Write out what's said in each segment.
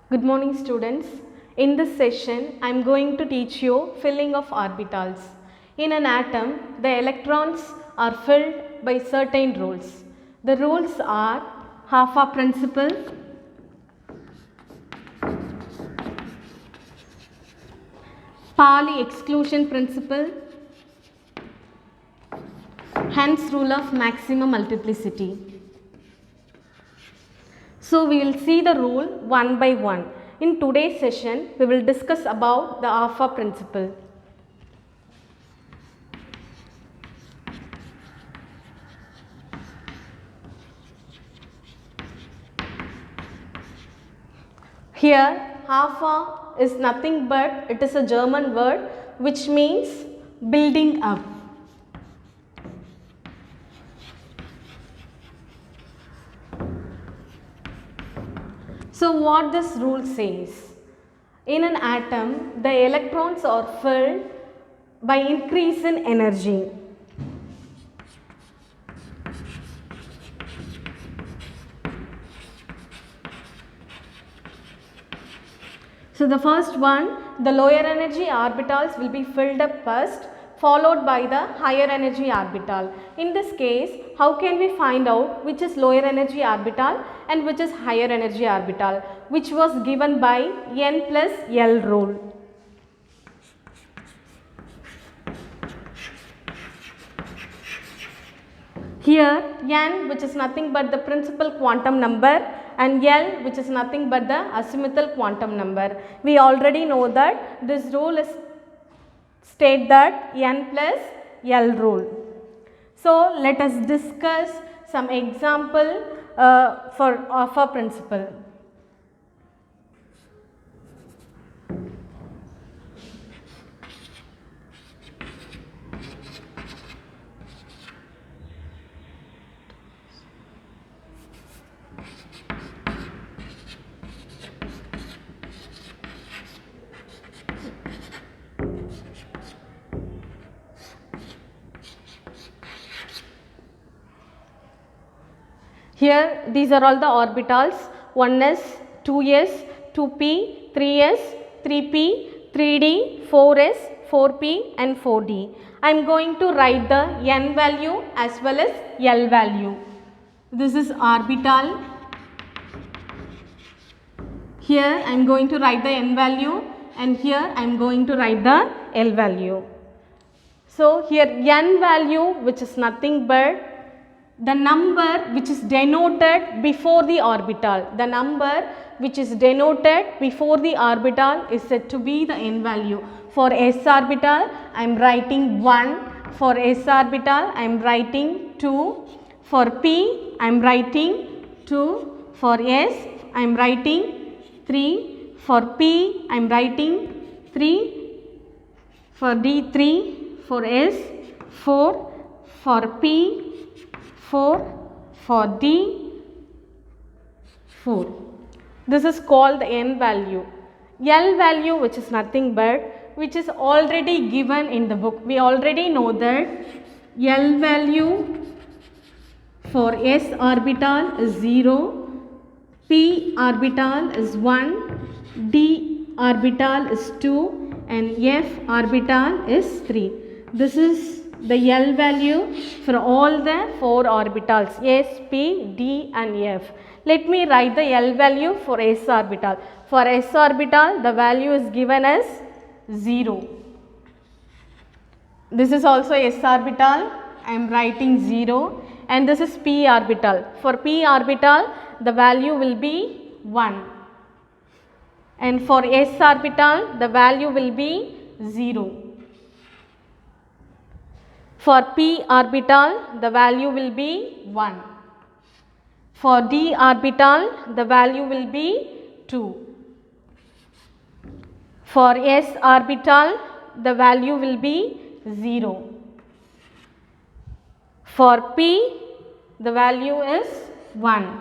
Good morning students. In this session I am going to teach you filling of orbitals. In an atom the electrons are filled by certain rules. The rules are half-half principle, Pauli exclusion principle, hence rule of maximum multiplicity. So we will see the rule one by one. In today's session we will discuss about the alpha principle. Here alpha is nothing but it is a German word which means building up. So what this rule says, in an atom the electrons are filled by increase in energy. So the first one, the lower energy orbitals will be filled up first, followed by the higher energy orbital. In this case, how can we find out which is lower energy orbital and which is higher energy orbital, which was given by N plus L rule. Here N, which is nothing but the principal quantum number, and L, which is nothing but the azimuthal quantum number. We already know that this rule is state that N plus L rule. So let us discuss some example of a principle. Here these are all the orbitals 1s, 2s, 2p, 3s, 3p, 3d, 4s, 4p and 4d. I am going to write the n value as well as L value. This is orbital. Here I am going to write the n value and here I am going to write the L value. So here n value, which is nothing but the number which is denoted before the orbital. The number which is denoted before the orbital is said to be the n value. For s orbital I am writing 1, for s orbital I am writing 2, for p I am writing 2, for s I am writing 3, for p I am writing 3, for d 3, for s 4, for p 4, for D 4. This is called the n value. L value, which is nothing but which is already given in the book. We already know that L value for s orbital is 0, p orbital is 1, d orbital is 2 and f orbital is 3. This is the L value for all the 4 orbitals s, p, d and f. Let me write the L value for s orbital. For s orbital the value is given as 0. This is also s orbital, I am writing 0 and this is p orbital. For p orbital the value will be 1 and for s orbital the value will be 0. For p orbital the value will be 1. For d orbital the value will be 2. For s orbital the value will be 0. For p the value is 1.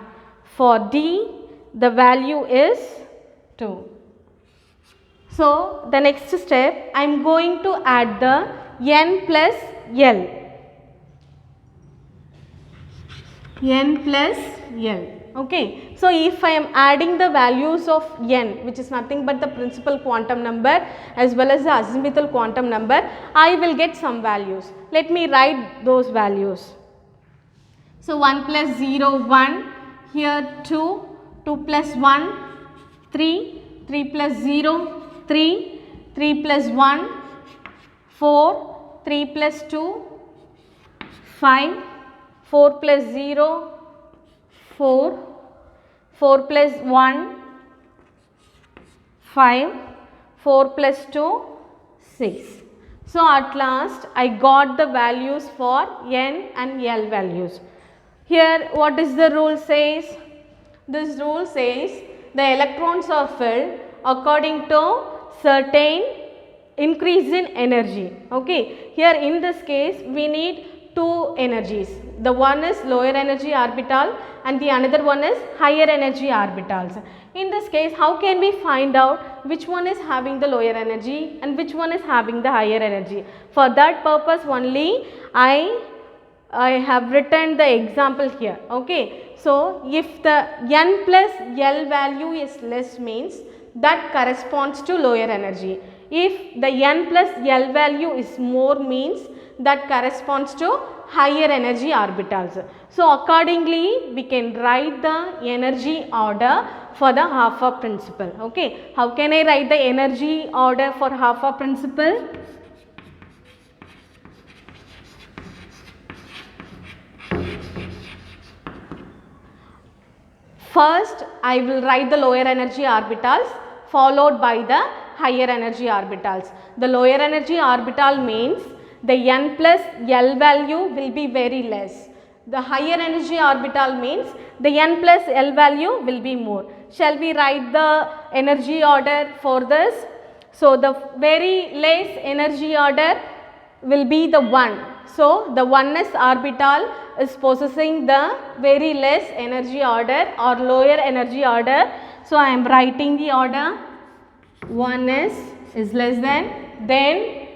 For d the value is 2. So the next step I am going to add the n plus L. N plus L. Okay. So, if I am adding the values of n, which is nothing but the principal quantum number as well as the azimuthal quantum number, I will get some values. Let me write those values. So, 1 plus 0, 1, here 2, 2 plus 1, 3, 3 plus 0, 3, 3 plus 1, 4, 3 plus 2, 5, 4 plus 0, 4, 4 plus 1, 5, 4 plus 2, 6. So, at last I got the values for n and l values. Here what is the rule says? This rule says the electrons are filled according to certain increase in energy. Okay. Here in this case we need two energies. The one is lower energy orbital and the another one is higher energy orbitals. In this case, how can we find out which one is having the lower energy and which one is having the higher energy? For that purpose only I have written the example here. Okay. So, if the n plus l value is less means that corresponds to lower energy. If the n plus l value is more means that corresponds to higher energy orbitals. So, accordingly we can write the energy order for the half-hour principle. Okay. How can I write the energy order for half-hour principle? First, I will write the lower energy orbitals followed by the higher energy orbitals. The lower energy orbital means the n plus l value will be very less. The higher energy orbital means the n plus l value will be more. Shall we write the energy order for this? So, the very less energy order will be the 1. So, the 1s orbital is possessing the very less energy order or lower energy order. So, I am writing the order 1s is less than, then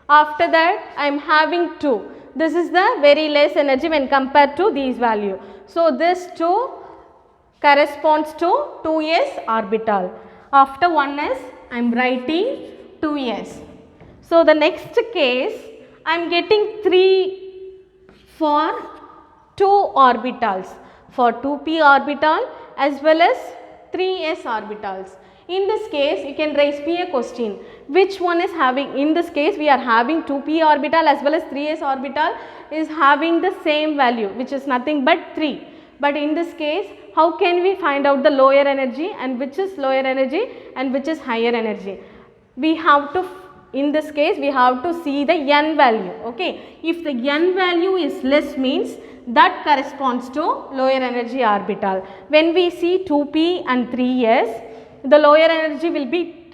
after that I am having 2. This is the very less energy when compared to these value. So, this 2 corresponds to 2s orbital. After 1s I am writing 2s. So, the next case I am getting 3 for 2 orbitals, for 2p orbital as well as 3s orbitals. In this case you can raise me a question, which one is having, in this case we are having 2p orbital as well as 3s orbital is having the same value which is nothing but 3. But in this case how can we find out the lower energy and which is lower energy and which is higher energy? We have to, in this case we have to see the n value. Okay. If the n value is less means that corresponds to lower energy orbital. When we see 2p and 3s, the lower energy will be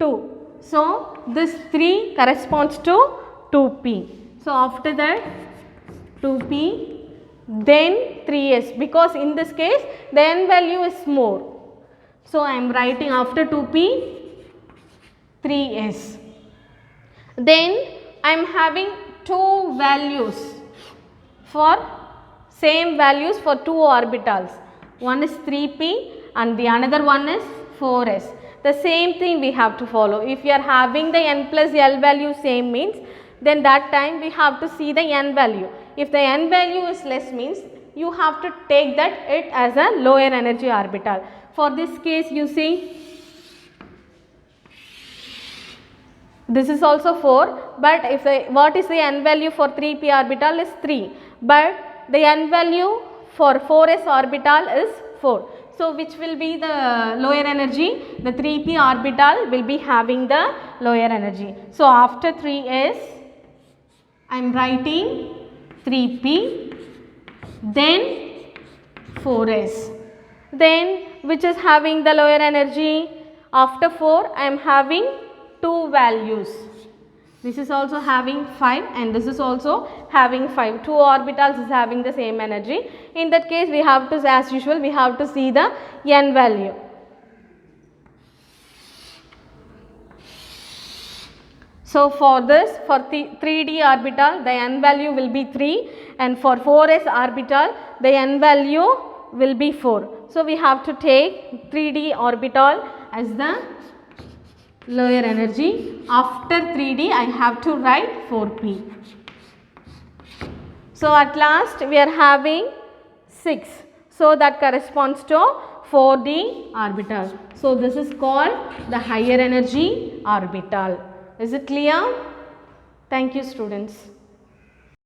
2. So, this 3 corresponds to 2p. So, after that 2p then 3s, because in this case the n value is more. So, I am writing after 2p 3s. Then I am having 2 values for same values for 2 orbitals. One is 3p and the another one is 4s. The same thing we have to follow. If you are having the n plus l value same means, then that time we have to see the n value. If the n value is less means, you have to take that it as a lower energy orbital. For this case you see, this is also 4, but if the, what is the n value for 3p orbital is 3, but the n value for 4s orbital is 4. So, which will be the lower energy? The 3p orbital will be having the lower energy. So, after 3s I am writing 3p, then 4s, then which is having the lower energy? After 4 I am having 2 values. This is also having 5 and this is also having 5. 2 orbitals is having the same energy. In that case we have to, as usual, we have to see the n value. So, for this, for 3d orbital the n value will be 3 and for 4s orbital the n value will be 4. So, we have to take 3d orbital as the lower energy. After 3d I have to write 4p. So, at last we are having 6. So, that corresponds to 4d orbital. So, this is called the higher energy orbital. Is it clear? Thank you, students.